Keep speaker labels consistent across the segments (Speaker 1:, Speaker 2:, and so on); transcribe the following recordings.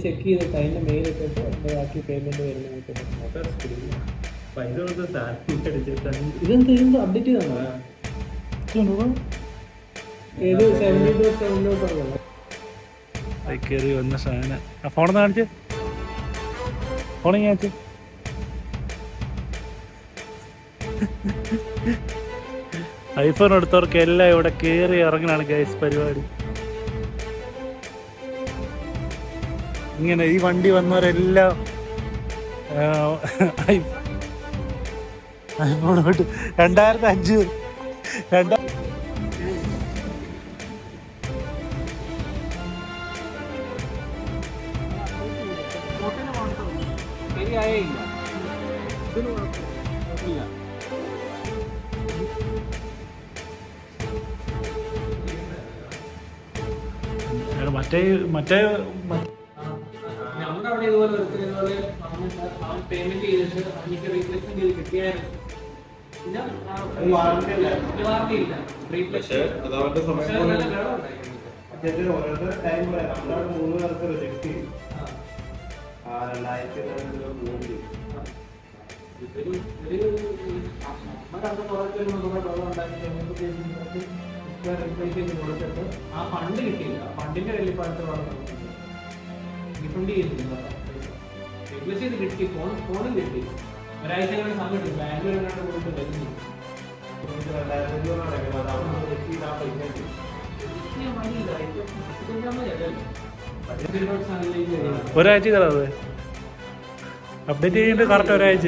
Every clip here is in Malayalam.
Speaker 1: ചെക്ക് ചെയ്തിട്ട് അതിൻ്റെ മെയിൽ ഇട്ടിട്ട് എൻ്റെ ബാക്കി പേയ്മെൻറ്റ് വരുന്ന
Speaker 2: പൈസ കൊടുത്ത് സാലറി അടിച്ചിട്ടാണ്
Speaker 1: ഇതെന്ത് അപ്ഡേറ്റ് ചെയ്താണോ? ഏത് 70.7
Speaker 3: കയറി വന്ന സാധനം ആ ഫോണെന്ന് കാണിച്ച് ഫോണിങ് കാണിച്ച് ഐഫോൺ എടുത്തവർക്ക് എല്ലാം ഇവിടെ കയറി ഇറങ്ങണാണ് ഗൈസ് പരിപാടി. ഇങ്ങനെ ഈ വണ്ടി വന്നവരെല്ലാം ഐഫോൺ 2005 മറ്റേ
Speaker 1: നമ്മുടെ അവിടെ ഇതുപോലെ ഇതുപോലെ പേയ്മെന്റ് ചെയ്തിട്ട് എനിക്ക് റീപ്ലേസ്മെന്റ് ചെയ്ത് കിട്ടിയായിരുന്നു. പിന്നെ വാറണ്ടി ഇല്ല. കൊടുത്തിട്ട് ആ ഫണ്ട് കിട്ടിയില്ല. ഫണ്ടിന്റെ വെളിപ്പാടത്ത് റിഫണ്ട് ചെയ്യുന്നില്ല. റീപ്ലേസ് ചെയ്ത് കിട്ടി, ഫോണും കിട്ടി. ഒരാഴ്ച കൊണ്ട് സമയം കിട്ടും. ബാംഗ്ലൂർ പോയിട്ട് വരുന്നു.
Speaker 3: ഒരാഴ്ച തരാതെ അപ്ഡേറ്റ് ചെയ്യേണ്ട കറക്റ്റ് ഒരാഴ്ച.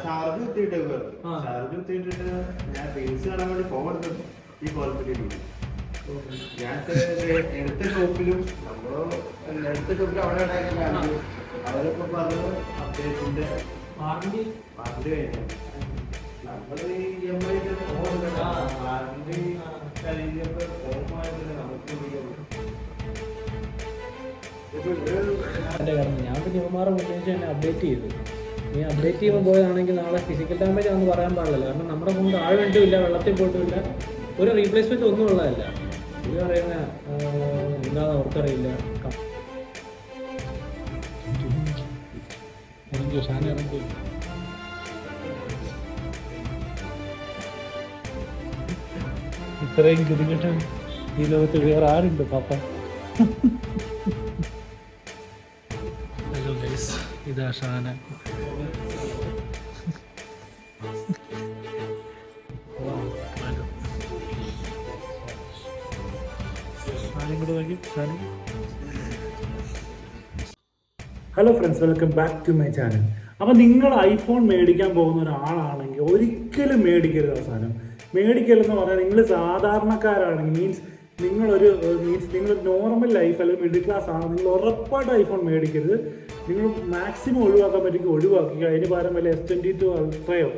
Speaker 2: ചാർജ് കുത്തിയിട്ടിട്ട് ഞാൻ റീൽസ് കാണാൻ വേണ്ടി ഫോൺ എടുത്തത് ഈ ക്വാളിറ്റി ഞാൻ എടുത്ത ഷോപ്പിലും എടുത്ത ഷോപ്പിലും അവിടെ അവരൊക്കെ പറഞ്ഞു അപ്ഡേറ്റിന്റെ വാറണ്ടി കഴിഞ്ഞു. നമ്മൾ ഈ EMI വാറണ്ടി കഴിഞ്ഞപ്പോൾ ഫോമായിട്ട് നമുക്ക്
Speaker 1: ഞാൻ പിന്നെ ഇവന്മാരെ മുന്നേച്ച് തന്നെ അപ്ഡേറ്റ് ചെയ്തു. നീ അപ്ഡേറ്റ് ചെയ്യുമ്പോൾ പോയതാണെങ്കിൽ നാളെ ഫിസിക്കൽ ഡാമേജ് ആണെന്ന് പറയാൻ പാടില്ല. കാരണം നമ്മുടെ ഫോൺ താഴെ വേണ്ടിയില്ല, വെള്ളത്തിൽ പോയിട്ടുമില്ല, ഒരു റീപ്ലേസ്മെന്റ് ഒന്നും ഉള്ളതല്ല. ഇത് പറയുന്ന എന്താണെന്ന് അവർക്കറിയില്ല.
Speaker 3: ഇത്രയും ഗതികെട്ട ഈ ലോകത്ത് വേറെ ആരുണ്ട് പാപ്പ? ഹലോ ഗൈസ്, ഇതാ Shana. Hello friends, welcome back to my channel. അപ്പോൾ നിങ്ങൾ ഐഫോൺ മേടിക്കാൻ പോകുന്ന ഒരാളാണെങ്കിൽ ഒരിക്കലും മേടിക്കരുത്. അവസാനം മേടിക്കലെന്ന് പറഞ്ഞാൽ നിങ്ങൾ സാധാരണക്കാരാണെങ്കിൽ നിങ്ങളൊരു നോർമൽ ലൈഫ് അല്ലെങ്കിൽ മിഡിൽ ക്ലാസ് ആണ്, നിങ്ങൾ ഉറപ്പായിട്ട് ഐഫോൺ മേടിക്കരുത്. നിങ്ങൾ മാക്സിമം ഒഴിവാക്കാൻ പറ്റുമെങ്കിൽ ഒഴിവാക്കുക. അതിന് പകരം വല്ല S22 അൾട്രയോ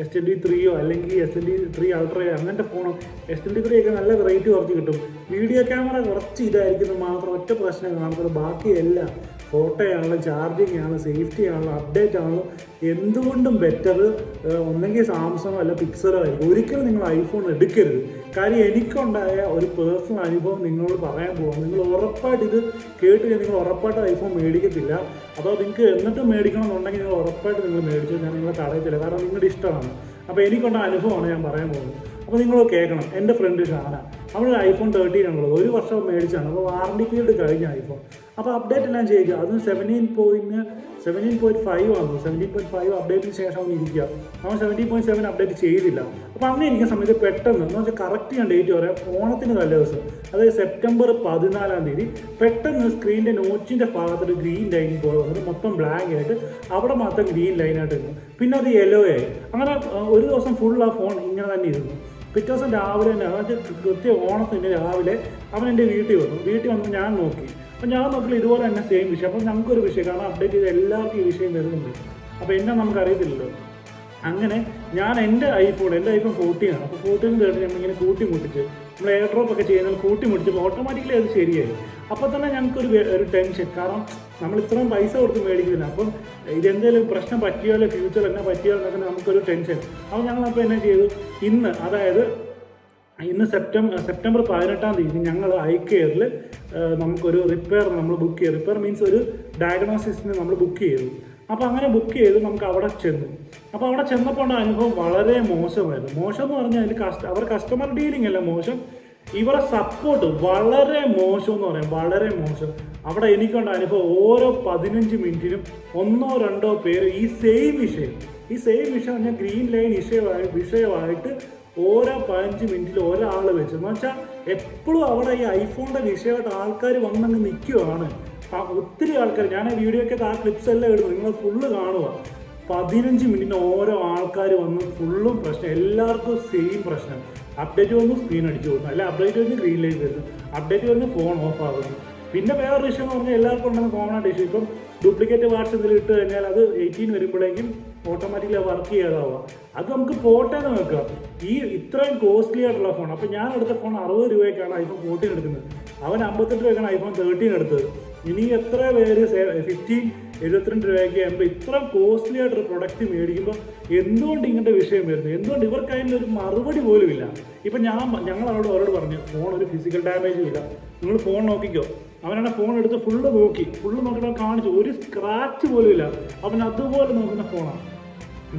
Speaker 3: S23യോ അല്ലെങ്കിൽ S23 അൾട്രയോ അങ്ങനത്തെ ഫോണോ. S23 ഒക്കെ നല്ല റേറ്റ് കുറച്ച് കിട്ടും. വീഡിയോ ക്യാമറ കുറച്ച് ഇതായിരിക്കുന്നത് മാത്രം ഒറ്റ പ്രശ്നം കാണുന്നത്. ബാക്കിയെല്ലാം ഫോട്ടോയാണല്ലോ, ചാർജിങ് ആണല്ലോ, സേഫ്റ്റി ആണല്ലോ, അപ്ഡേറ്റ് ആണല്ലോ, എന്തുകൊണ്ടും ബെറ്റർ ഒന്നെങ്കിൽ സാംസങ്ങോ അല്ല പിക്സലോ ആയിരിക്കും. ഒരിക്കലും നിങ്ങൾ ഐഫോൺ എടുക്കരുത്. കാര്യം എനിക്കുണ്ടായ ഒരു പേഴ്സണൽ അനുഭവം നിങ്ങളോട് പറയാൻ പോകാം. നിങ്ങൾ ഉറപ്പായിട്ട് ഇത് കേട്ട് നിങ്ങൾ ഉറപ്പായിട്ട് ഐഫോൺ മേടിക്കത്തില്ല. അതോ നിങ്ങൾക്ക് എന്നിട്ടും മേടിക്കണം എന്നുണ്ടെങ്കിൽ നിങ്ങൾ ഉറപ്പായിട്ട് നിങ്ങൾ മേടിച്ചു. ഞാൻ നിങ്ങളെ തടയത്തില്ല, കാരണം നിങ്ങളുടെ ഇഷ്ടമാണ്. അപ്പോൾ എനിക്കുള്ള അനുഭവമാണ് ഞാൻ പറയാൻ പോകുന്നത്. അപ്പോൾ നിങ്ങൾ കേൾക്കണം. എൻ്റെ ഫ്രണ്ട് ഷാന, അവൾ ഐഫോൺ 13 ആണുള്ളത്, 1 വർഷം മേടിച്ചാണ്. അപ്പോൾ വാറണ്ടി പീരീഡ് കഴിഞ്ഞ ഐഫോൺ. അപ്പോൾ അപ്ഡേറ്റ് എല്ലാം ചെയ്യുക. അതും 17.5 വന്നു. 17.5 അപ്ഡേറ്റിന് ശേഷം അവൻ ഇരിക്കുക. അവൻ 17.7 അപ്ഡേറ്റ് ചെയ്തില്ല. അപ്പോൾ അങ്ങനെ ഇരിക്കുന്ന സമയത്ത് പെട്ടെന്ന് എന്ന് വെച്ചാൽ കറക്റ്റ് ഞാൻ ഡേറ്റ് പറയാം, ഓണത്തിന് തലേ ദിവസം, അതായത് സെപ്റ്റംബർ 14 പെട്ടെന്ന് സ്ക്രീനിൻ്റെ നോച്ചിൻ്റെ ഭാഗത്തൊരു ഗ്രീൻ ലൈൻ പോലെ വന്നിട്ട് മൊത്തം ബ്ലാക്ക് ആയിട്ട് അവിടെ മാത്രം ഗ്രീൻ ലൈനായിട്ട് ഇരുന്നു. പിന്നെ അത് യെല്ലോ ആയി. അങ്ങനെ ഒരു ദിവസം ഫുൾ ആ ഫോൺ ഇങ്ങനെ തന്നെ ഇരുന്നു. പിറ്റേ ദിവസം രാവിലെ തന്നെ, അതായത് കൃത്യം ഓണത്തിൻ്റെ രാവിലെ അവൻ എൻ്റെ വീട്ടിൽ വന്നു. ഞാൻ നോക്കി. അപ്പോൾ ഞാൻ നോക്കില്ല ഇതുപോലെ തന്നെ സെയിം വിഷയം. അപ്പോൾ ഞങ്ങൾക്കൊരു വിഷയം, കാരണം അപ്ഡേറ്റ് ചെയ്ത് എല്ലാവർക്കും ഈ വിഷയം വരുന്നുണ്ട്. അപ്പോൾ എന്നെ നമുക്കറിയത്തില്ലല്ലോ. അങ്ങനെ ഞാൻ എൻ്റെ ഐഫോൺ 14 ആണ്. അപ്പോൾ 14 തേർട്ടി നമ്മളിങ്ങനെ കൂട്ടിമുട്ടിച്ച് നമ്മൾ എയർ ഡ്രോപ്പ് ഒക്കെ ചെയ്യുന്നത് കൂട്ടിമുട്ടിച്ചപ്പോൾ ഓട്ടോമാറ്റിക്കലി അത് ശരിയായി. അപ്പോൾ തന്നെ ഞങ്ങൾക്കൊരു ടെൻഷൻ, കാരണം നമ്മൾ ഇത്രയും പൈസ കൊടുത്ത് മേടിക്കുന്നില്ല. അപ്പം ഇതെന്തെങ്കിലും പ്രശ്നം പറ്റിയാലോ, ഫ്യൂച്ചർ എന്നെ പറ്റിയാലോ എന്നൊക്കെ നമുക്കൊരു ടെൻഷൻ. അപ്പോൾ ഞങ്ങളപ്പോൾ എന്നെ ചെയ്തു, ഇന്ന് അതായത് ഇന്ന് സെപ്റ്റംബർ 18-ാം തീയതി ഞങ്ങൾ iCareൽ നമുക്കൊരു റിപ്പയർ നമ്മൾ ബുക്ക് ചെയ്തു. റിപ്പയർ മീൻസ് ഒരു ഡയഗ്നോസിസിന് നമ്മൾ ബുക്ക് ചെയ്തു. അപ്പോൾ അങ്ങനെ ബുക്ക് ചെയ്ത് നമുക്ക് അവിടെ ചെന്നു. അപ്പോൾ അവിടെ ചെന്നപ്പോൾ ഉള്ള അനുഭവം വളരെ മോശമായിരുന്നു. മോശം എന്ന് പറഞ്ഞാൽ അവർ കസ്റ്റമർ ഡീലിംഗ് അല്ല മോശം, ഇവരുടെ സപ്പോർട്ട് വളരെ മോശം എന്ന് പറയാം, വളരെ മോശം. അവിടെ എനിക്കുണ്ട അനുഭവം ഓരോ 15 മിനിറ്റിനും 1-2 പേര് ഈ സെയിം വിഷയം പറഞ്ഞാൽ ഗ്രീൻ ലൈൻ വിഷയമായിട്ട് ഓരോ 15 മിനിറ്റിൽ ഒരാൾ വെച്ച് എന്ന് വെച്ചാൽ എപ്പോഴും അവിടെ ഈ ഐഫോണിൻ്റെ വിഷയമായിട്ട് ആൾക്കാർ വന്നങ്ങ് നിൽക്കുകയാണ്. ഒത്തിരി ആൾക്കാർ, ഞാൻ വീഡിയോ ഒക്കെ ആ ക്ലിപ്സ് എല്ലാം ഇടുന്നു, നിങ്ങൾ ഫുള്ള് കാണുക. 15 മിനിറ്റിന് ഓരോ ആൾക്കാർ വന്ന് ഫുള്ളും പ്രശ്നം, എല്ലാവർക്കും സെയിം പ്രശ്നം. അപ്ഡേറ്റ് വന്ന് സ്ക്രീൻ അടിച്ചു പോകുന്നു, അല്ല അപ്ഡേറ്റ് വന്ന് ഗ്രീൻ ലൈറ്റ് വരുന്നു, അപ്ഡേറ്റ് വന്ന് ഫോൺ ഓഫ് ആകുന്നു. പിന്നെ വേറൊരു ഇഷ്യൂ എന്ന് പറഞ്ഞാൽ എല്ലാവർക്കും ഉണ്ടെന്ന് കോമൺ ആയിട്ട് ഇഷ്യൂ. ഇപ്പം ഡ്യൂപ്ലിക്കേറ്റ് വാട്സ് എന്തെങ്കിലും ഇട്ട് കഴിഞ്ഞാൽ അത് 18 വരുമ്പോഴേക്കും ഓട്ടോമാറ്റിക്കലി വർക്ക് ചെയ്യാതാവുക. അത് നമുക്ക് പോട്ടേന്ന് വെക്കാം. ഈ ഇത്രയും കോസ്റ്റ്ലി ആയിട്ടുള്ള ഫോൺ, അപ്പോൾ ഞാൻ എടുത്ത ഫോൺ 60 രൂപയ്ക്കാണ് iPhone 14 എടുക്കുന്നത്, അവൻ 58 രൂപയ്ക്കാണ് iPhone 13 എടുത്തത്. ഇനി എത്ര പേര് 72 രൂപയ്ക്ക് ഇത്രയും കോസ്റ്റ്ലി ആയിട്ടൊരു പ്രൊഡക്റ്റ് മേടിക്കുമ്പോൾ എന്തുകൊണ്ട് ഇങ്ങനത്തെ വിഷയം വരുന്നത്? എന്തുകൊണ്ട് ഇവർക്ക് അതിനൊരു മറുപടി പോലും ഇല്ല? ഇപ്പം ഞങ്ങൾ അവരോട് പറഞ്ഞു ഫോൺ ഒരു ഫിസിക്കൽ ഡാമേജും ഇല്ല, നിങ്ങൾ ഫോൺ നോക്കിക്കോ. അവനാണ് ഫോൺ എടുത്ത് ഫുള്ള് നോക്കിയിട്ട് കാണിച്ചു, ഒരു സ്ക്രാച്ച് പോലും ഇല്ല. അവൻ അതുപോലെ നോക്കുന്ന ഫോണാണ്.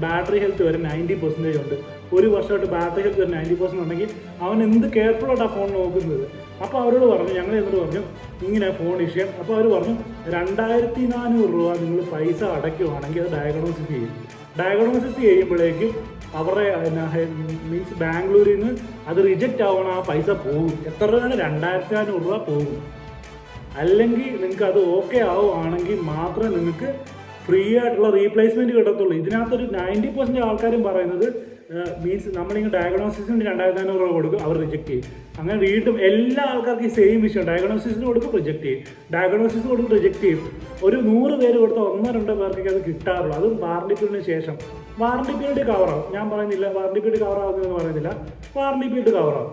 Speaker 3: ബാറ്ററി ഹെൽത്ത് വരെ 90% ഉണ്ട്. ഒരു വർഷമായിട്ട് ബാറ്ററി ഹെൽത്ത് വരെ 90% ഉണ്ടെങ്കിൽ അവൻ എന്ത് കെയർഫുള്ളായിട്ടാണ് ഫോൺ നോക്കുന്നത്. അപ്പോൾ അവരോട് പറഞ്ഞു, ഞങ്ങൾ എന്നിട്ട് പറഞ്ഞു ഇങ്ങനെ ഫോൺ വിഷയം. അപ്പോൾ അവർ പറഞ്ഞു 2400 രൂപ നിങ്ങൾ പൈസ അടയ്ക്കുവാണെങ്കിൽ അത് ഡയഗ്നോസിസ് ചെയ്യുമ്പോഴേക്കും അവരുടെ മീൻസ് ബാംഗ്ലൂരിൽ നിന്ന് അത് റിജക്റ്റ് ആവണം, ആ പൈസ പോകും. എത്ര രൂപയാണ്? 2400 രൂപ പോകും. അല്ലെങ്കിൽ നിങ്ങൾക്ക് അത് ഓക്കെ ആവുകയാണെങ്കിൽ മാത്രമേ നിങ്ങൾക്ക് ഫ്രീ ആയിട്ടുള്ള റീപ്ലേസ്മെൻറ്റ് കിട്ടത്തുള്ളൂ. ഇതിനകത്തൊരു 90% ആൾക്കാരും പറയുന്നത് മീൻസ് നമ്മളിങ്ങനെ ഡയഗ്നോസിസിന് 2400 രൂപ കൊടുക്കും, അവർ റിജക്റ്റ് ചെയ്യും. അങ്ങനെ വീണ്ടും എല്ലാ ആൾക്കാർക്കും ഈ സെയിം വിഷയം, ഡയഗ്നോസിസിന് കൊടുക്കും റിജക്റ്റ് ചെയ്യും, ഡയഗ്നോസിസ് കൊടുക്കും റിജക്റ്റ് ചെയ്യും. ഒരു 100 പേര് കൊടുത്താൽ 1-2 പേർക്കൊക്കെ അത് കിട്ടാറുള്ളൂ. അതും വാറണ്ടി പീരീഡിന് ശേഷം. വാറണ്ടി പീരീഡ് കവറാവും, ഞാൻ പറയുന്നില്ല വാറണ്ടി പീരീഡ് കവറാവുന്നതെന്ന് പറയുന്നില്ല, വാറണ്ടി പീരീഡ് കവറാവും.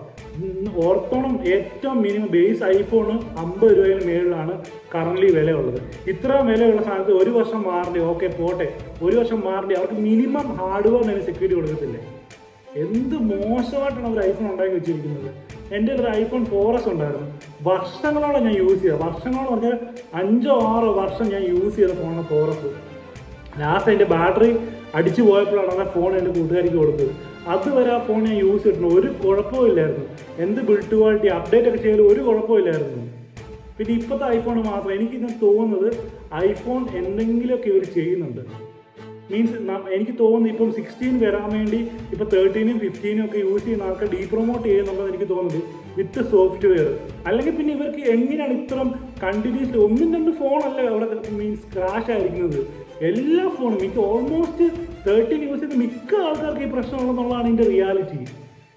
Speaker 3: ഓർത്തോണം, ഏറ്റവും മിനിമം ബേസ് ഐഫോണ് 50 രൂപയിൽ മേളിലാണ് കറൻ്റ്ലി വിലയുള്ളത്. ഇത്രയും വിലയുള്ള സാധനത്ത് 1 വർഷം വാറണ്ടി, ഓക്കെ പോട്ടെ, 1 വർഷം വാറണ്ടി, അവർക്ക് മിനിമം ഹാർഡ്വെയറിന് സെക്യൂരിറ്റി കൊടുക്കത്തില്ലേ? എന്ത് മോശമായിട്ടാണ് അവർ ഐഫോൺ ഉണ്ടാക്കി വെച്ചിരിക്കുന്നത്. എൻ്റെ ഒരു iPhone 4S ഉണ്ടായിരുന്നു, വർഷങ്ങളോളം ഞാൻ യൂസ് ചെയ്തത്, വർഷങ്ങളോളം പറഞ്ഞാൽ 5-6 വർഷം ഞാൻ യൂസ് ചെയ്ത ഫോണാണ് 4S. ലാസ്റ്റ് അതിൻ്റെ ബാറ്ററി അടിച്ചു പോയപ്പോഴാണ് ആ ഫോൺ എൻ്റെ കൂട്ടുകാരിക്ക് കൊടുത്തത്. അതുവരെ ആ ഫോൺ ഞാൻ യൂസ് ചെയ്തിട്ടുണ്ട്, ഒരു കുഴപ്പമില്ലായിരുന്നു. എന്ത് ബിൽഡ് ക്വാളിറ്റി അപ്ഡേറ്റ് ഒക്കെ ചെയ്താലും ഒരു കുഴപ്പമില്ലായിരുന്നു. പിന്നെ ഇപ്പോഴത്തെ ഐഫോൺ മാത്രം എനിക്കിത് തോന്നുന്നത് ഐഫോൺ എന്തെങ്കിലുമൊക്കെ ഇവർ ചെയ്യുന്നുണ്ട്. മീൻസ് എനിക്ക് തോന്നുന്നു ഇപ്പം 16 വരാൻ വേണ്ടി ഇപ്പോൾ 13-ഉം 15-ഉം ഒക്കെ യൂസ് ചെയ്യുന്ന ആൾക്കാർ ഡീപ്രൊമോട്ട് ചെയ്യുന്നുണ്ടെന്ന് എനിക്ക് തോന്നുന്നത് വിത്ത് സോഫ്റ്റ്വെയർ. അല്ലെങ്കിൽ പിന്നെ ഇവർക്ക് എങ്ങനെയാണ് ഇത്രയും കണ്ടിന്യൂസ്ലി 1-2 ഫോണല്ല അവിടെ മീൻസ് ക്രാഷ് ആയിരിക്കുന്നത്. എല്ലാ ഫോണും ഓൾമോസ്റ്റ് 13 യൂസ് ചെയ്യുന്ന മിക്ക ആൾക്കാർക്ക് ഈ പ്രശ്നമുള്ളതെന്നുള്ളതാണ് ഇതിൻ്റെ റിയാലിറ്റി.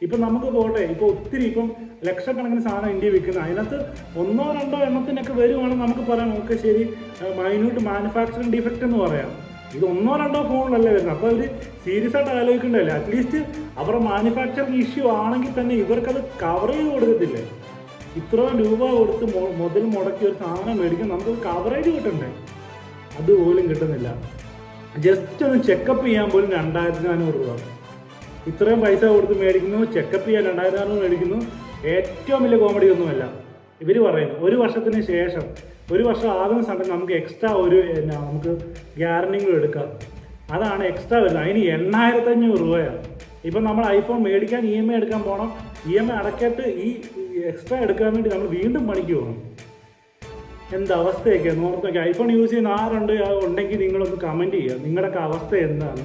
Speaker 3: ഇപ്പം നമുക്ക് പോട്ടെ, ഇപ്പോൾ ഒത്തിരി ഇപ്പം ലക്ഷക്കണക്കിന് സാധനം ഇന്ത്യ വിൽക്കുന്നത്, അതിനകത്ത് 1-2 എണ്ണത്തിനൊക്കെ വരുവാണെങ്കിൽ നമുക്ക് പറയാം ഓക്കെ ശരി, മൈന്യൂട്ട് മാനുഫാക്ചറിങ് ഡിഫക്റ്റ് എന്ന് പറയാം. ഇത് 1-2 ഫോണിലല്ലേ വരുന്നത്. അപ്പോൾ അവർ സീരിയസ് ആയിട്ട് ആലോചിക്കേണ്ടതല്ലേ? അറ്റ്ലീസ്റ്റ് അവരുടെ മാനുഫാക്ചറിങ് ഇഷ്യൂ ആണെങ്കിൽ തന്നെ ഇവർക്കത് കവർ ചെയ്ത് കൊടുക്കത്തില്ലേ? ഇത്രയും രൂപ കൊടുത്ത് മുതൽ മുടക്കി ഒരു സാധനം മേടിക്കാൻ നമുക്കത് കവറേജ് കിട്ടണ്ടേ? അതുപോലും കിട്ടുന്നില്ല. ജസ്റ്റ് ഒന്ന് ചെക്കപ്പ് ചെയ്യാൻ പോലും 2400 രൂപ. ഇത്രയും പൈസ കൊടുത്ത് മേടിക്കുന്നു, ചെക്കപ്പ് ചെയ്യാൻ 2400 മേടിക്കുന്നു. ഏറ്റവും വലിയ കോമഡി ഒന്നുമല്ല, ഇവർ പറയുന്നു 1 വർഷത്തിന് ശേഷം, 1 വർഷം ആകുന്ന സമയത്ത് നമുക്ക് എക്സ്ട്രാ നമുക്ക് ഗ്യാരണ്ടിയും എടുക്കാം. അതാണ് എക്സ്ട്രാ വരുന്നത്. അതിന് 8500 രൂപയാണ്. ഇപ്പം നമ്മൾ ഐഫോൺ മേടിക്കാൻ EMI എടുക്കാൻ പോകണം, EMI അടയ്ക്കിട്ട് ഈ എക്സ്ട്രാ എടുക്കാൻ വേണ്ടി നമ്മൾ വീണ്ടും പണിക്ക് പോകണം. എന്തവസ്ഥയൊക്കെ നോക്കി. ഐഫോൺ യൂസ് ചെയ്യുന്ന ആരുണ്ട് ഉണ്ടെങ്കിൽ നിങ്ങളൊന്ന് കമൻറ്റ് ചെയ്യുക, നിങ്ങളുടെയൊക്കെ അവസ്ഥ എന്താണ്.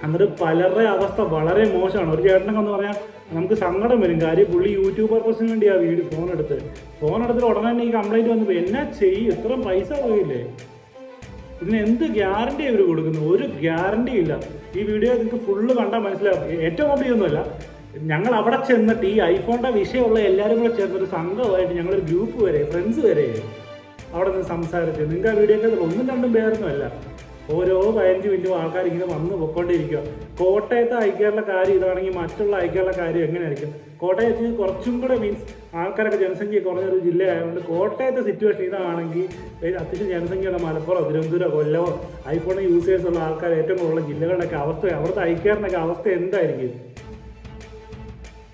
Speaker 3: എന്നിട്ട് പലരുടെ അവസ്ഥ വളരെ മോശമാണ്. ഒരു ചേട്ടനൊക്കെ എന്ന് പറഞ്ഞാൽ നമുക്ക് സങ്കടം വരും. കാര്യം പുള്ളി യൂട്യൂബ് പർപ്പസിന് വേണ്ടി ആ ഫോൺ എടുത്തിട്ട് ഉടനെ തന്നെ ഈ കംപ്ലൈൻറ്റ് വന്നപ്പോൾ എന്നാ ചെയ്യും? ഇത്രയും പൈസ പോയില്ലേ? ഇതിന് എന്ത് ഗ്യാരണ്ടി ഇവർ കൊടുക്കുന്നു? ഒരു ഗ്യാരണ്ടി ഇല്ല. ഈ വീഡിയോ നിങ്ങൾക്ക് ഫുള്ള് കണ്ടാൽ മനസ്സിലാവും. ഏറ്റവും കോമഡിയൊന്നുമല്ല, ഞങ്ങൾ അവിടെ ചെന്നിട്ട് ഈ ഐഫോണിൻ്റെ വിഷയമുള്ള എല്ലാവരും കൂടെ ചേർന്നൊരു സംഘമായിട്ട് ഞങ്ങളൊരു ഗ്രൂപ്പ് വരെ, ഫ്രണ്ട്സ് വരെ അവിടെ നിന്ന് സംസാരിച്ച്. നിങ്ങൾക്ക് ആ വീഡിയോ ഒക്കെ 1-2 പേരൊന്നുമല്ല, ഓരോ 15 മിനിറ്റും ആൾക്കാർ ഇങ്ങനെ വന്ന് പൊയ്ക്കൊണ്ടിരിക്കുക. കോട്ടയത്തെ ഐക്യറുടെ കാര്യം ഇതാണെങ്കിൽ മറ്റുള്ള ഐക്യറുടെ കാര്യം എങ്ങനെയായിരിക്കും? കോട്ടയത്ത് കുറച്ചും കൂടെ മീൻസ് ആൾക്കാരൊക്കെ ജനസംഖ്യ കുറഞ്ഞൊരു ജില്ലയായതുകൊണ്ട് കോട്ടയത്തെ സിറ്റുവേഷൻ ഇതാണെങ്കിൽ അത്യാവശ്യം ജനസംഖ്യയുള്ള മലപ്പുറം, തിരുവനന്തപുരം, കൊല്ലം ഐഫോൺ യൂസേഴ്സ് ഉള്ള ആൾക്കാർ ഏറ്റവും കൂടുതലുള്ള ജില്ലകളുടെയൊക്കെ അവസ്ഥ, അവിടുത്തെ ഐക്യറിനൊക്കെ അവസ്ഥ എന്തായിരിക്കും?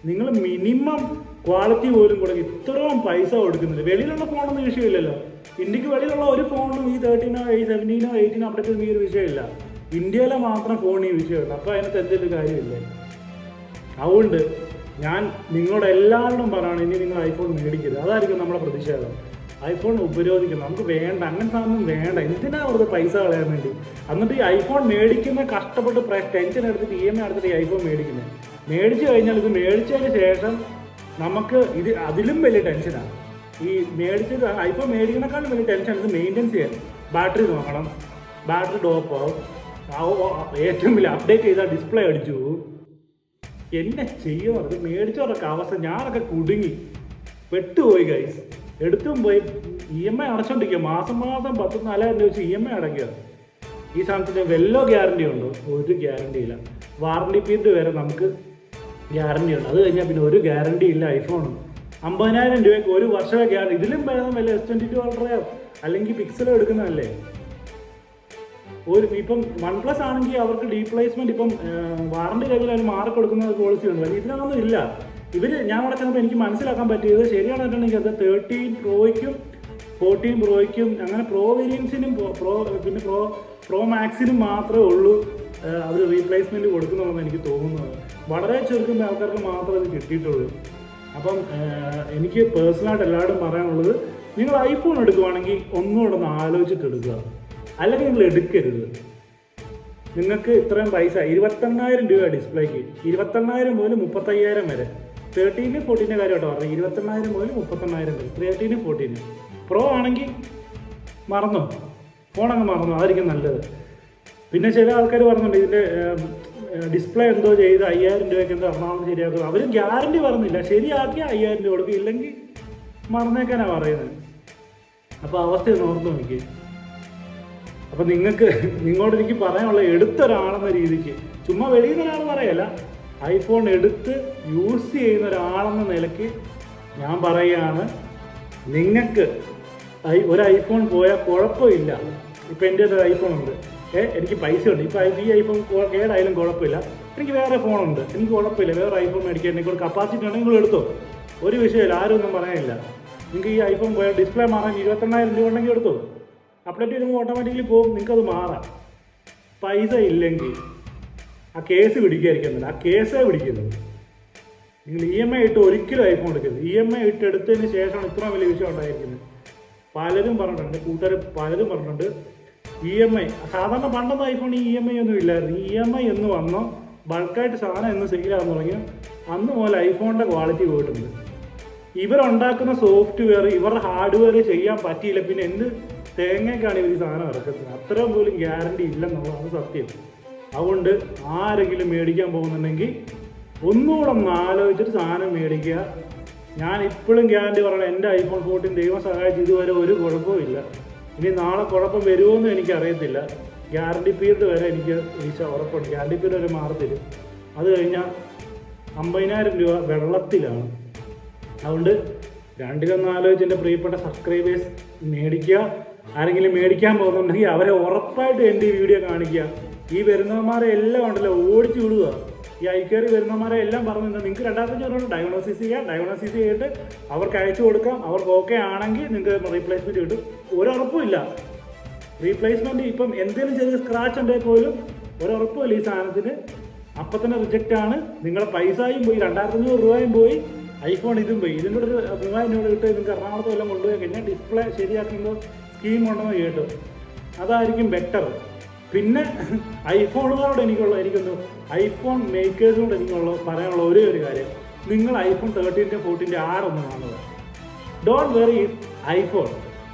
Speaker 3: നിങ്ങൾ മിനിമം ക്വാളിറ്റി പോലും കൊടുക്കും. ഇത്രയും പൈസ കൊടുക്കുന്നില്ല. വെളിയിലുള്ള ഫോണൊന്നും വിഷയമില്ലല്ലോ. ഇന്ത്യക്ക് വെളിയിലുള്ള ഒരു ഫോണും ഈ 13 17 18 അപ്ഡേറ്റ് ഈ ഒരു വിഷയമില്ല. ഇന്ത്യയിലെ മാത്രം ഫോൺ ഈ വിഷയമുണ്ട്. അപ്പോൾ അതിനകത്ത് എന്തെങ്കിലും കാര്യമില്ലേ? അതുകൊണ്ട് ഞാൻ നിങ്ങളോട് എല്ലാവരോടും പറയണം, ഇനി നിങ്ങൾ ഐഫോൺ മേടിക്കരുത്. അതായിരിക്കും നമ്മുടെ പ്രതിഷേധം. ഐഫോൺ ഉപരോധിക്കണം. നമുക്ക് വേണ്ട, അങ്ങനെ സാധനം വേണ്ട. എന്തിനാ വെറുതെ പൈസ കളയാൻ വേണ്ടി? എന്നിട്ട് ഈ ഐഫോൺ മേടിക്കുന്ന കഷ്ടപ്പെട്ട് ടെൻഷൻ എടുത്തിട്ട് EMI എടുത്തിട്ട് ഈ ഐഫോൺ മേടിക്കുന്നത്. മേടിച്ചു കഴിഞ്ഞാൽ ഇത് മേടിച്ചതിന് ശേഷം നമുക്ക് ഇത് അതിലും വലിയ ടെൻഷനാണ്. ഈ മേടിച്ചത് ഐഫോൺ മേടിക്കുന്നതിനേക്കാളും വലിയ ടെൻഷൻ ഇത് മെയിൻ്റെനൻസ് ചെയ്യാൻ. ബാറ്ററി നോക്കണം, ബാറ്ററി ഡ്രോപ്പ് ആവും, ഏറ്റവും വലിയ അപ്ഡേറ്റ് ചെയ്താൽ ഡിസ്പ്ലേ അടിച്ചു പോകും. എന്നെ ചെയ്യുമോ? അത് മേടിച്ചവരൊക്കെ അവസ്ഥ. ഞാനൊക്കെ കുടുങ്ങി പെട്ടുപോയി ഗൈസ്. എടുത്തും പോയി EMI അടച്ചോണ്ടിരിക്കുക. മാസം 10,000 രൂപ വെച്ച് EMI അടയ്ക്കുക. ഈ സാധനത്തിന് വല്ലോ ഗ്യാരണ്ടി ഉണ്ടോ? ഒരു ഗ്യാരണ്ടി ഇല്ല. വാറണ്ടി പീരീഡ് വരെ നമുക്ക് ഗ്യാരണ്ടി ഉണ്ട്. അത് കഴിഞ്ഞാൽ പിന്നെ ഒരു ഗ്യാരണ്ടി ഇല്ല. ഐഫോണ് 50,000 രൂപയ്ക്ക് ഒരു വർഷമേ ഗ്യാരണ്ടി. ഇതിലും ഭേദം വല്ല S22 അൾട്രയോ അല്ലെങ്കിൽ പിക്സലോ എടുക്കുന്നതല്ലേ. ഇപ്പം OnePlus ആണെങ്കിൽ അവർക്ക് ഡീപ്ലേസ്മെൻറ്റ് ഇപ്പം വാറണ്ടി കഴിഞ്ഞാൽ അതിന് മാറി കൊടുക്കുന്ന പോളിസി ഉണ്ട്. പക്ഷേ ഇതിനൊന്നും ഇല്ല. ഞാൻ അവിടെ ചെന്നപ്പോൾ എനിക്ക് മനസ്സിലാക്കാൻ പറ്റിയത് ശരിയാണെന്നുണ്ടെങ്കിൽ അത് 13 പ്രോയ്ക്കും 14 പ്രോയ്ക്കും അങ്ങനെ പ്രോ വേരിയൻസിനും പിന്നെ പ്രോ മാക്സിനും മാത്രമേ ഉള്ളൂ അവർ റീപ്ലേസ്മെൻറ്റ് കൊടുക്കുന്നുള്ളതെന്ന് എനിക്ക് തോന്നുന്നത്. വളരെ ചുരുക്കം ആൾക്കാർക്ക് മാത്രമേ അത് കിട്ടിയിട്ടുള്ളൂ. അപ്പം എനിക്ക് പേഴ്സണലായിട്ട് എല്ലാവരും പറയാനുള്ളത്, നിങ്ങൾ ഐഫോൺ എടുക്കുവാണെങ്കിൽ ഒന്നുകൂടെ ഒന്ന് ആലോചിച്ചിട്ട് എടുക്കുക. അല്ലെങ്കിൽ നിങ്ങൾ എടുക്കരുത്. നിങ്ങൾക്ക് ഇത്രയും പൈസ 28,000 രൂപ ഡിസ്പ്ലേക്ക്, 28,000 മുതൽ 35,000 വരെ. 13 14 കാര്യമായിട്ട് പറഞ്ഞത് 28,000 മുതൽ 38,000 വരെ. 13 14 പ്രോ ആണെങ്കിൽ മറന്നോ, ഫോണങ്ങ് മറന്നോ, അതായിരിക്കും നല്ലത്. പിന്നെ ചില ആൾക്കാർ പറഞ്ഞിട്ടുണ്ട് ഇതിൻ്റെ ഡിസ്പ്ലേ എന്തോ ചെയ്ത് 5,000 രൂപയ്ക്ക് എന്തോ എറണാകുളം ശരിയാക്കുക. അവർ ഗ്യാരണ്ടി പറഞ്ഞില്ല. ശരിയാക്കിയ 5,000 രൂപ കൊടുക്കും, ഇല്ലെങ്കിൽ മറന്നേക്കാനാണ് പറയുന്നത്. അപ്പോൾ അവസ്ഥ ഓർത്ത് നോക്കി. അപ്പം നിങ്ങളോട് എനിക്ക് പറയാനുള്ള എടുത്തൊരാളെന്ന രീതിക്ക്, ചുമ്മാ വെളിയിൽ നിന്ന് ഒരാൾ പറയല്ല, ഐഫോൺ എടുത്ത് യൂസ് ചെയ്യുന്ന ഒരാളെന്ന നിലയ്ക്ക് ഞാൻ പറയുകയാണ്, നിങ്ങൾക്ക് ഒരു ഐഫോൺ പോയാൽ കുഴപ്പമില്ല. ഇപ്പം എൻ്റെ ഒരു ഐഫോൺ ഉണ്ട്, എനിക്ക് പൈസ ഉണ്ട്. ഇപ്പം ഈ ഐഫോൺ ഏതായാലും കുഴപ്പമില്ല, എനിക്ക് വേറെ ഫോണുണ്ട്, എനിക്ക് കുഴപ്പമില്ല. വേറെ ഐഫോൺ മേടിക്കാൻ എനിക്ക് ഒരു കപ്പാസിറ്റി ഉണ്ടെങ്കിൽ നിങ്ങൾ എടുത്തോ, ഒരു വിഷയമില്ല, ആരും ഒന്നും പറയാനില്ല. നിങ്ങൾക്ക് ഈ ഐഫോൺ പോയാൽ ഡിസ്പ്ലേ മാറാൻ 28,000 രൂപ ഉണ്ടെങ്കിൽ എടുത്തോ. അപ്ഡേറ്റ് ചെയ്യുമ്പോൾ ഓട്ടോമാറ്റിക്കലി പോകും, നിങ്ങൾക്കത് മാറാം. പൈസ ഇല്ലെങ്കിൽ ആ കേസ് പിടിക്കാതിരിക്കുന്നില്ല, ആ കേസേ പിടിക്കുന്നത്. നിങ്ങൾ EMI ഇട്ട് ഒരിക്കലും ഐഫോൺ എടുക്കരുത്. EMI ഇട്ട് എടുത്തതിന് ശേഷമാണ് ഇത്രയും വലിയ വിഷയം ഉണ്ടായിരിക്കുന്നത്. പലരും പറഞ്ഞിട്ടുണ്ട്, കൂട്ടുകാർ പലരും പറഞ്ഞിട്ടുണ്ട് EMI സാധാരണ പണ്ടൊന്നും ഐഫോൺ EMI ഒന്നും ഇല്ലായിരുന്നു. EMI എന്ന് വന്നോ ബൾക്കായിട്ട് സാധനം എന്ന് സെയിലാകാൻ തുടങ്ങിയോ അന്ന് മുതൽ ഐഫോണിൻ്റെ ക്വാളിറ്റി പോയിട്ടുണ്ട്. ഇവരുണ്ടാക്കുന്ന സോഫ്റ്റ്വെയർ ഇവരുടെ ഹാർഡ്വെയർ ചെയ്യാൻ പറ്റിയില്ല, പിന്നെ എന്ത് തേങ്ങയ്ക്കാണ് ഇവർ ഈ സാധനം ഇറക്കുന്നത്. അത്രയും പോലും ഗ്യാരണ്ടി ഇല്ലെന്നുള്ളതാണ് സത്യം. അതുകൊണ്ട് ആരെങ്കിലും മേടിക്കാൻ പോകുന്നുണ്ടെങ്കിൽ ഒന്നുകൂടെ ഒന്ന് ആലോചിച്ചിട്ട് സാധനം മേടിക്കുക. ഞാൻ ഇപ്പോഴും ഗ്യാരണ്ടി പറയണം, എൻ്റെ ഐഫോൺ 14 ദൈവം സഹായിച്ച് ഇതുവരെ ഒരു കുഴപ്പവും ഇല്ല. ഇനി നാളെ കുഴപ്പം വരുമോയെന്ന് എനിക്കറിയത്തില്ല. ഗ്യാരണ്ടി പീരീഡ് വരെ എനിക്ക് ഉറപ്പുണ്ട്. ഗ്യാരണ്ടി പീരീഡ് വരെ മാറത്തിരും. അത് കഴിഞ്ഞാൽ 50,000 രൂപ വെള്ളത്തിലാണ്. അതുകൊണ്ട് രണ്ടിലൊന്ന് ആലോചിച്ച് എൻ്റെ പ്രിയപ്പെട്ട സബ്സ്ക്രൈബേഴ്സ് മേടിക്കുക. ആരെങ്കിലും മേടിക്കാൻ പോകുന്നുണ്ടെങ്കിൽ അവരെ ഉറപ്പായിട്ട് എൻ്റെ ഈ വീഡിയോ കാണിക്കുക. ഈ വരുന്നവന്മാരെ എല്ലാം ഉണ്ടല്ലോ ഓടിച്ചു വിടുക. ഈ ഐക്കറി വരുന്നവന്മാരെ എല്ലാം പറഞ്ഞിട്ടുണ്ട്, നിങ്ങൾക്ക് 2,500 ഡയഗ്നോസിസ് ചെയ്യാം. ഡയഗ്നോസിസ് ചെയ്തിട്ട് അവർക്ക് അയച്ചു കൊടുക്കാം. അവർക്ക് ഓക്കെ ആണെങ്കിൽ നിങ്ങൾക്ക് റീപ്ലേസ്മെൻറ്റ് കിട്ടും. ഒരുറപ്പുമില്ല റീപ്ലേസ്മെൻറ്റ്. ഇപ്പം എന്തെങ്കിലും ചെറിയ സ്ക്രാച്ച് ഉണ്ടെങ്കിൽ പോലും ഒരുറപ്പുമില്ല ഈ സാധനത്തിന്. അപ്പം തന്നെ റിജക്റ്റാണ്. നിങ്ങളുടെ പൈസയും പോയി, 2,500 രൂപയും പോയി, ഐഫോൺ ഇതും പോയി. ഇതിൻ്റെ ഒരു 3,000 രൂപ കിട്ടും. നിങ്ങൾക്ക് എറണാകുളത്ത് എല്ലാം കൊണ്ടുപോയി കഴിഞ്ഞാൽ ഡിസ്പ്ലേ ശരിയാക്കുന്ന സ്കീം ഉണ്ടെന്ന് കേട്ടു. അതായിരിക്കും ബെറ്റർ. പിന്നെ ഐഫോണുകളോട് എനിക്കൊന്ന് ഐഫോൺ മേക്കേഴ്സിനോട് പറയാനുള്ള ഒരേ ഒരു കാര്യം, നിങ്ങൾ ഐഫോൺ 13 14 ആടൊന്നും കാണുക. Don't worry iPhone.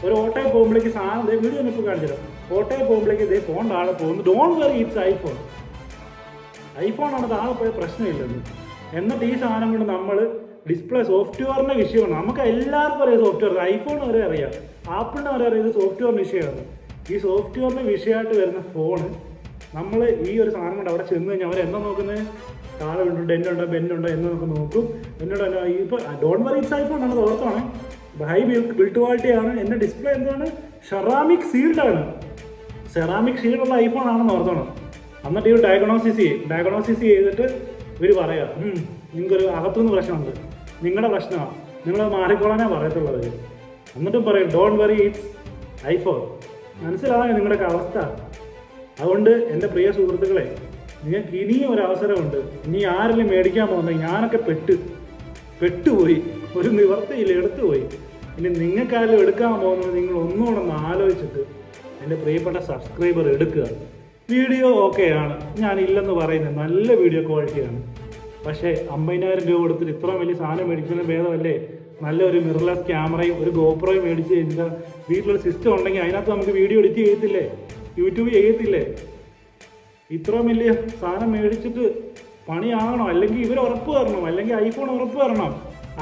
Speaker 3: ഒരു ഓട്ടോയിൽ പോകുമ്പോഴേക്ക് സാധനം വീഡിയോ ഇപ്പോൾ കാണിച്ചില്ല. ഓട്ടോയിൽ പോകുമ്പോഴേക്ക് ഇതേ ഫോൺ താഴെ പോകുന്നു. Don't worry it's iPhone. ഐഫോണാണ് താഴെ പോയ പ്രശ്നമില്ലെന്ന്. എന്നിട്ട് ഈ സാധനം കൊണ്ട് നമ്മൾ ഡിസ്പ്ലേ സോഫ്റ്റ്വെയറിൻ്റെ വിഷയമാണ്. നമുക്ക് എല്ലാവർക്കും അറിയാം സോഫ്റ്റ്വെയർ. ഐഫോൺ വരെ അറിയാം, ആപ്പിളിന് വരെ അറിയാം ഇത് സോഫ്റ്റ്വെയറിൻ്റെ വിഷയമാണ്. ഈ സോഫ്റ്റ്വെയറിൻ്റെ വിഷയമായിട്ട് വരുന്ന ഫോണ് നമ്മൾ ഈ ഒരു സാധനം കൊണ്ട് അവിടെ ചെന്ന് കഴിഞ്ഞാൽ അവരെന്താ നോക്കുന്നത്? താഴെ വീണ്ടും ഡെന്നുണ്ടോ ബെന്നുണ്ടോ എന്ന് നമുക്ക് നോക്കും. എന്നോട് ഇപ്പോൾ ഡോണ്ട് വറി ഇറ്റ്സ് ഐഫോൺ ആണ്, ഓർത്താണ്. ഹൈ ബിൽഡ് ക്വാളിറ്റിയാണ്. എൻ്റെ ഡിസ്പ്ലേ എന്താണ്? സെറാമിക് സീൽഡാണ്. സെറാമിക് ഷീൽഡുള്ള ഐഫോൺ ആണെന്ന് ഓർത്തോണം. എന്നിട്ട് ഈ ഡയഗ്നോസിസ് ചെയ്തിട്ട് ഇവർ പറയാം നിങ്ങൾക്കൊരു അകത്തുനിന്ന് പ്രശ്നമുണ്ട്, നിങ്ങളുടെ പ്രശ്നമാണ്, നിങ്ങളത് മാറിക്കോളാനേ പറയത്തുള്ളത്. എന്നിട്ടും പറയും ഡോണ്ട് വറി ഇറ്റ്സ് ഐഫോൺ. മനസ്സിലായോ നിങ്ങളുടെയൊക്കെ അവസ്ഥ? അതുകൊണ്ട് എൻ്റെ പ്രിയ സുഹൃത്തുക്കളെ, നിങ്ങൾക്ക് ഇനിയും ഒരു അവസരമുണ്ട്. ഇനി ആരെങ്കിലും മേടിക്കാൻ പോകുന്നത്, ഞാനൊക്കെ പെട്ടുപോയി, ഒരു നിവർത്തിയില്ല, എടുത്തുപോയി. ഇനി നിങ്ങൾക്കാരും എടുക്കാൻ പോകുന്നത് നിങ്ങൾ ഒന്നുകൂടെ ഒന്ന് ആലോചിച്ചിട്ട് എൻ്റെ പ്രിയപ്പെട്ട സബ്സ്ക്രൈബർ എടുക്കുക. വീഡിയോ ഓക്കെയാണ്, ഞാനില്ലെന്ന് പറയുന്നത്, നല്ല വീഡിയോ ക്വാളിറ്റിയാണ്. പക്ഷേ 50,000 രൂപ കൊടുത്തിട്ട് ഇത്രയും വലിയ സാധനം മേടിക്കുന്ന ഭേദമല്ലേ നല്ലൊരു മിറർലെസ് ക്യാമറയും ഒരു ഗോപ്രോയും മേടിച്ച് കഴിഞ്ഞാൽ വീട്ടിലൊരു സിസ്റ്റം ഉണ്ടെങ്കിൽ അതിനകത്ത് നമുക്ക് വീഡിയോ എഡിറ്റ് ചെയ്യത്തില്ലേ, യൂട്യൂബ് ചെയ്യത്തില്ലേ? ഇത്രയും വലിയ സാധനം മേടിച്ചിട്ട് പണിയാകണം. അല്ലെങ്കിൽ ഇവർ ഉറപ്പ് തരണം, അല്ലെങ്കിൽ ഐഫോൺ ഉറപ്പ് തരണം.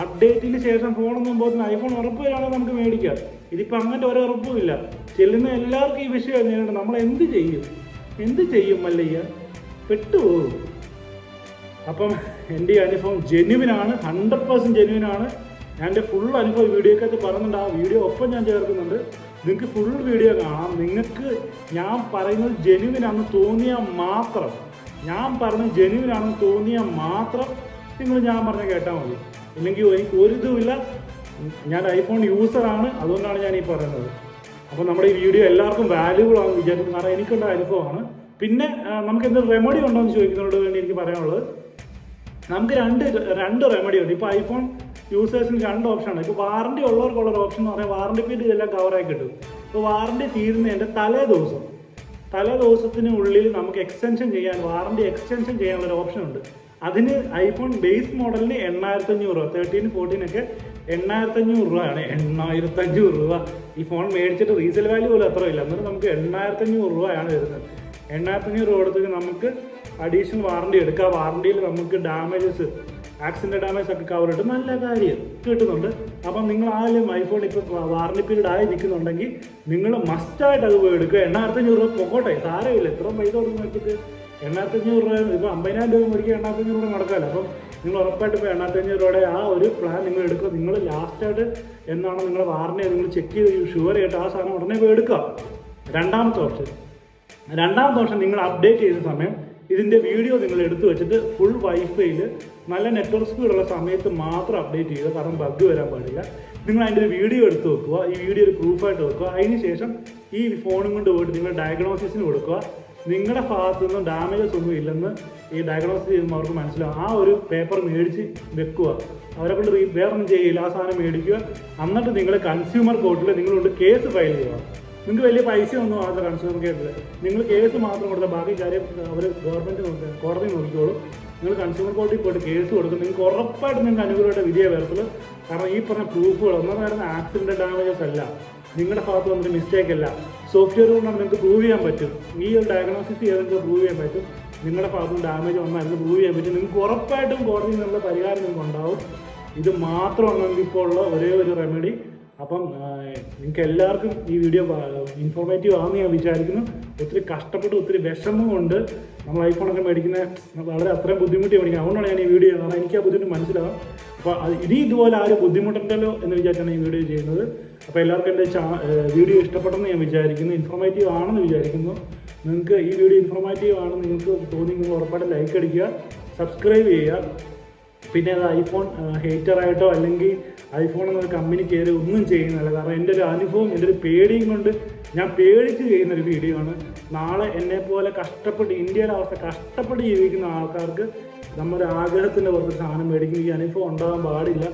Speaker 3: അപ്ഡേറ്റിന് ശേഷം ഫോണൊന്നും പോകുന്ന ഐഫോൺ ഉറപ്പ് തരാണെങ്കിൽ നമുക്ക് മേടിക്കാം. ഇതിപ്പോൾ അങ്ങനത്തെ ഒരു ഉറപ്പും ഇല്ല. ചെല്ലുന്ന എല്ലാവർക്കും ഈ വിഷയം നേരിടണം. നമ്മൾ എന്ത് ചെയ്യും മല്ലയ്യ? പെട്ടുപോകും. അപ്പം എൻ്റെ അനുഭവം ജെന്യുവിനാണ്, 100% ജെന്യുവിനാണ്. ഞാൻ എൻ്റെ ഫുൾ അനുഭവം വീഡിയോക്കകത്ത് പറയുന്നുണ്ട്. ആ വീഡിയോ ഒപ്പം ഞാൻ ചേർക്കുന്നുണ്ട്. നിങ്ങൾക്ക് ഫുൾ വീഡിയോ കാണാം. നിങ്ങൾക്ക് ഞാൻ പറയുന്നത് ജെന്യുവിനാണെന്ന് തോന്നിയാൽ മാത്രം നിങ്ങൾ ഞാൻ പറഞ്ഞ കേട്ടാൽ മതി. ഇല്ലെങ്കിൽ എനിക്ക് ഒരു ഇതുമില്ല. ഞാൻ ഐഫോൺ യൂസറാണ്, അതുകൊണ്ടാണ് ഞാൻ ഈ പറയുന്നത്. അപ്പോൾ നമ്മുടെ ഈ വീഡിയോ എല്ലാവർക്കും വാല്യൂബിൾ ആണെന്ന് വിചാരിക്കുന്നു. കാരണം എനിക്കുള്ള അനുഭവമാണ്. പിന്നെ നമുക്ക് എന്തൊരു റെമഡി ഉണ്ടോ എന്ന് ചോദിക്കുന്നതിനോട് വേണ്ടി എനിക്ക് പറയാനുള്ളത്, നമുക്ക് രണ്ട് റെമഡി ഉണ്ട്. ഇപ്പോൾ ഐഫോൺ യൂസേഴ്സിന് 2 ഓപ്ഷനാണ്. ഇപ്പോൾ വാറണ്ടി ഉള്ളവർക്കുള്ളൊരു ഓപ്ഷൻ എന്ന് പറഞ്ഞാൽ വാറണ്ടി പീരീഡ് ഇതെല്ലാം കവറായി കിട്ടും. ഇപ്പോൾ വാറണ്ടി തീരുന്നതിൻ്റെ തലേ ദിവസത്തിനുള്ളിൽ നമുക്ക് വാറണ്ടി എക്സ്റ്റൻഷൻ ചെയ്യാനുള്ളൊരു ഓപ്ഷൻ ഉണ്ട്. അതിന് ഐഫോൺ ബേസ് മോഡലിന് 8,500 രൂപ, 13, 14 ഒക്കെ 8,500 രൂപയാണ്. 8,500 രൂപ. ഈ ഫോൺ മേടിച്ചിട്ട് റീസെയിൽ വാല്യൂ പോലും അത്ര ഇല്ല. എന്നിട്ട് നമുക്ക് 8,500 രൂപയാണ് വരുന്നത്. 8,500 രൂപ കൊടുത്തിട്ട് നമുക്ക് അഡീഷണൽ വാറണ്ടി എടുക്കുക. വാറണ്ടിയിൽ നമുക്ക് ഡാമേജസ്, ആക്സിഡന്റ് ഡാമേജ് ഒക്കെ കവർ ഇട്ട് നല്ല കാര്യം കിട്ടുന്നുണ്ട്. അപ്പം നിങ്ങൾ ആരും ഐഫോൺ ഇപ്പോൾ വാറണ്ടി പീരീഡ് ആയി നിൽക്കുന്നുണ്ടെങ്കിൽ നിങ്ങൾ മസ്റ്റായിട്ട് അത് പോയി എടുക്കുക. 8,500 രൂപ പൊക്കോട്ടെ, സാരമില്ല. ഇത്രയും പൈസ കൊടുത്ത് നോക്കിയിട്ട് 8,500 രൂപ, ഇപ്പോൾ 50,000 രൂപ മേടിക്കുക 8,500 രൂപ നടക്കാമല്ലോ. അപ്പം നിങ്ങൾ ഉറപ്പായിട്ട് ഇപ്പോൾ 8,500 രൂപയുടെ ആ ഒരു പ്ലാൻ നിങ്ങൾ എടുക്കുക. നിങ്ങൾ ലാസ്റ്റായിട്ട് എന്നാണ് നിങ്ങളുടെ വാറണ്ടി നിങ്ങൾ ചെക്ക് ചെയ്ത് ഷുവർ ചെയ്തിട്ട് ആ സാധനം ഉടനെ പോയി എടുക്കുക. രണ്ടാമത്തെ ഓപ്ഷൻ നിങ്ങൾ അപ്ഡേറ്റ് ചെയ്ത സമയം ഇതിൻ്റെ വീഡിയോ നിങ്ങൾ എടുത്തു വെച്ചിട്ട് ഫുൾ വൈഫൈയിൽ നല്ല നെറ്റ്വർക്ക് സ്പീഡുള്ള സമയത്ത് മാത്രം അപ്ഡേറ്റ് ചെയ്യുക. കാരണം ബഗ് വരാൻ പാടില്ല. നിങ്ങൾ അതിൻ്റെ ഒരു വീഡിയോ എടുത്ത് വെക്കുക. ഈ വീഡിയോ ഒരു പ്രൂഫായിട്ട് വെക്കുക. അതിന് ശേഷം ഈ ഫോണും കൊണ്ട് പോയിട്ട് നിങ്ങൾ ഡയഗ്നോസിസിന് കൊടുക്കുക. നിങ്ങളുടെ ഭാഗത്തു നിന്നും ഡാമേജസ് ഒന്നും ഇല്ലെന്ന് ഈ ഡയഗ്നോസിസ് ചെയ്യുമ്പോൾ അവർക്ക് മനസ്സിലാവും. ആ ഒരു പേപ്പർ മേടിച്ച് വെക്കുക. അവരെ കൊണ്ട് വേറൊന്നും ചെയ്യില്ല. ആ സാധനം മേടിക്കുക. എന്നിട്ട് നിങ്ങൾ കൺസ്യൂമർ കോർട്ടിൽ നിങ്ങളുകൊണ്ട് കേസ് ഫയൽ ചെയ്യുക. നിങ്ങൾക്ക് വലിയ പൈസ ഒന്നും ആദ്യം കൺസ്യൂമർ കോർട്ടിൽ നിങ്ങൾ കേസ് മാത്രം കൊടുത്താൽ ബാക്കി കാര്യം അവർ കോടതി നോക്കിക്കോളും. നിങ്ങൾ കൺസ്യൂമർ കോർട്ടിൽ പോയിട്ട് കേസ് കൊടുക്കും. നിങ്ങൾക്ക് ഉറപ്പായിട്ട് നിങ്ങൾക്ക് അനുകൂലമായിട്ട് വിധിയെ വരത്തുള്ളൂ. കാരണം ഈ പറഞ്ഞ പ്രൂഫുകൾ ഒന്നും വരുന്ന ആക്സിഡന്റ് ഡാമേജസ് അല്ല, നിങ്ങളുടെ ഭാഗത്ത് വന്നിട്ട് മിസ്റ്റേക്ക് അല്ല. സോഫ്റ്റ്വെയർ കൊണ്ടാണ് നിങ്ങൾക്ക് പ്രൂവ് ചെയ്യാൻ പറ്റും. ഈ ഒരു ഡയഗ്നോസിസ് ചെയ്ത് നിങ്ങൾക്ക് പ്രൂവ് ചെയ്യാൻ പറ്റും. നിങ്ങളുടെ ഭാഗത്തും ഡാമേജ് വന്നാൽ പ്രൂവ് ചെയ്യാൻ പറ്റും. നിങ്ങൾക്ക് ഉറപ്പായിട്ടും കോടതിയിൽ നിന്നുള്ള പരിഹാരം നിങ്ങൾക്ക് ഉണ്ടാവും. ഇത് മാത്രമാണ് നമുക്ക് ഇപ്പോൾ ഉള്ള ഒരേ ഒരു റെമഡി. അപ്പം നിങ്ങൾക്ക് എല്ലാവർക്കും ഈ വീഡിയോ ഇൻഫോർമേറ്റീവ് ആണെന്ന് ഞാൻ വിചാരിക്കുന്നു. ഒത്തിരി കഷ്ടപ്പെട്ട് ഒത്തിരി വിഷമം കൊണ്ട് നമ്മൾ ഐഫോണൊക്കെ മേടിക്കുന്ന വളരെ അത്രയും ബുദ്ധിമുട്ടി മേടിക്കുന്നത്. അതുകൊണ്ടാണ് ഞാൻ ഈ വീഡിയോ ചെയ്യുന്നത്. എനിക്ക് ആ ബുദ്ധിമുട്ട് മനസ്സിലാവും. അപ്പോൾ ഇനി ഇതുപോലെ ആരും ബുദ്ധിമുട്ടുണ്ടല്ലോ എന്ന് വിചാരിച്ചാണ് ഈ വീഡിയോ ചെയ്യുന്നത്. അപ്പോൾ എല്ലാവർക്കും എൻ്റെ വീഡിയോ ഇഷ്ടപ്പെട്ടെന്ന് ഞാൻ വിചാരിക്കുന്നു, ഇൻഫോർമേറ്റീവ് ആണെന്ന് വിചാരിക്കുന്നു. നിങ്ങൾക്ക് ഈ വീഡിയോ ഇൻഫോർമേറ്റീവ് ആണെന്ന് നിങ്ങൾക്ക് തോന്നി നിങ്ങൾ ഉറപ്പായിട്ട് ലൈക്ക് അടിക്കുക, സബ്സ്ക്രൈബ് ചെയ്യുക. പിന്നെ അത് ഐഫോൺ ഹേറ്ററായിട്ടോ അല്ലെങ്കിൽ ഐഫോൺ എന്നൊരു കമ്പനി കയറി ഒന്നും ചെയ്യുന്നില്ല. കാരണം എൻ്റെ ഒരു അനുഭവം, എൻ്റെ ഒരു പേടിയും കൊണ്ട് ഞാൻ പേടിച്ച് ചെയ്യുന്നൊരു വീഡിയോ ആണ്. നാളെ എന്നെപ്പോലെ കഷ്ടപ്പെട്ട് ഇന്ത്യയിലെ അവസ്ഥ കഷ്ടപ്പെട്ട് ജീവിക്കുന്ന ആൾക്കാർക്ക് നമ്മുടെ ആഗ്രഹത്തിൻ്റെ പുറത്ത് സാധനം മേടിക്കുന്ന ഈ അനുഭവം ഉണ്ടാകാൻ പാടില്ല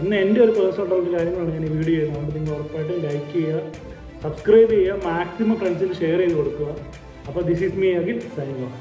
Speaker 3: എന്ന എൻ്റെ ഒരു പേഴ്സണൽ ഒരു കാര്യങ്ങളാണ് ഞാൻ ഈ വീഡിയോ ചെയ്യുന്നത്. അതുകൊണ്ട് നിങ്ങൾ ഉറപ്പായിട്ടും ലൈക്ക് ചെയ്യുക, സബ്സ്ക്രൈബ് ചെയ്യുക, മാക്സിമം ഫ്രണ്ട്സിന് ഷെയർ ചെയ്ത് കൊടുക്കുക. അപ്പോൾ this is me Akhil signing off.